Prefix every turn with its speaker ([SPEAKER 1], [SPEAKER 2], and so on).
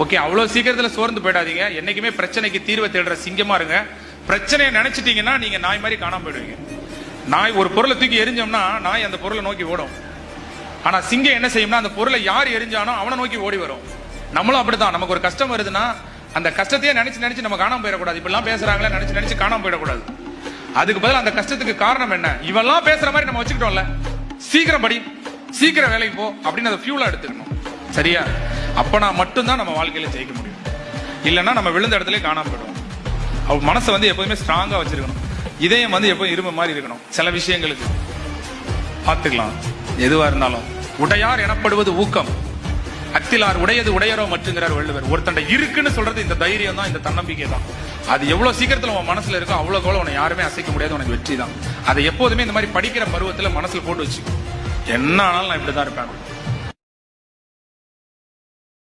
[SPEAKER 1] Okay, அவ்வளவு சீக்கிரத்துல சோர்ந்து போயிடாதீங்க. என்னைக்குமே பிரச்சனைக்கு தீர்வை தேடுற சிங்கமா இருங்க. பிரச்சனையை நினைச்சிட்டீங்கன்னா நீங்க நாய் மாதிரி காணாம போயிடுவீங்க. நாய் ஒரு பொருளை தூக்கி எரிஞ்சோம்னா நாய் அந்த பொருளை நோக்கி ஓடும். ஆனா சிங்கம் என்ன செய்யும்னா அந்த பொருளை யார் எரிஞ்சானோ அவனை நோக்கி ஓடி வரும். நம்மளும் அப்படித்தான். நமக்கு ஒரு கஷ்டம் வருதுன்னா அந்த கஷ்டத்தையே நினைச்சு நினைச்சு நம்ம காணாம போயிடக்கூடாது. இப்பெல்லாம் பேசுறாங்களே நினைச்சு நினைச்சு காணாம போயிடக்கூடாது. அதுக்கு பதில் அந்த கஷ்டத்துக்கு காரணம் என்ன, இவெல்லாம் பேசுற மாதிரி நம்ம வச்சுக்கிட்டோம்ல, சீக்கிரம் படி, சீக்கிரம் வேலைக்கு போ அப்படின்னு அதை ஃபியூலா எடுத்துக்கணும். சரியா? அப்பனா மட்டும்தான் நம்ம வாழ்க்கையில ஜெயிக்க முடியும். இல்லைன்னா நம்ம விழுந்த இடத்துல காணாம போயிடுவோம். அவ மனசை வந்து எப்போதுமே ஸ்ட்ராங்கா வச்சிருக்கணும். இதயம் வந்து எப்போதும் இரும்பு மாதிரி இருக்கணும். சில விஷயங்களுக்கு பார்த்துக்கலாம். எதுவா இருந்தாலும் உடையார் எனப்படுவது ஊக்கம், அத்திலார் உடையது உடையரோ மட்டுங்கிறார் வள்ளுவர். ஒருத்தண்ட இருக்குன்னு சொல்றது இந்த தைரியம் தான், இந்த தன்னம்பிக்கை தான். அது எவ்வளவு சீக்கிரத்துல உன் மனசுல இருக்கும் அவ்வளவு உன்னை யாருமே அசைக்க முடியாது. உனக்கு வெற்றி தான். அதை எப்போதுமே இந்த மாதிரி படிக்கிற பருவத்துல மனசுல போட்டு வச்சுக்கோ. என்ன ஆனாலும் நான் இப்படிதான் இருப்பேன்.